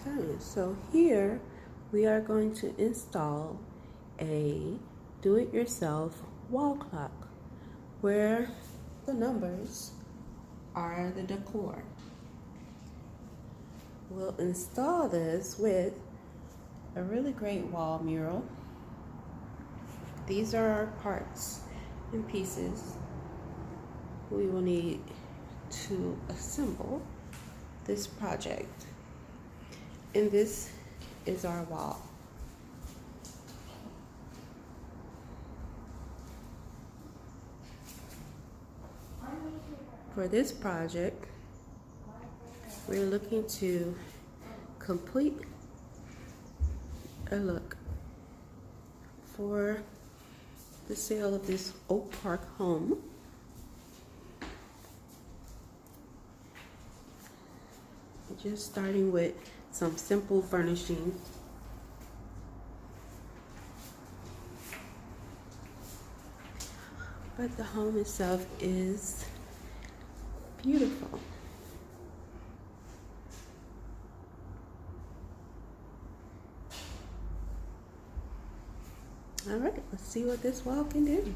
Okay, so here we are going to install a do-it-yourself wall clock where the numbers are the decor. We'll install this with a really great wall mural. These are our parts and pieces we will need to assemble this project. And this is our wall. For this project, we're looking to complete a look for the sale of this Oak Park home. Just starting with some simple furnishing. But the home itself is beautiful. All right, let's see what this wall can do.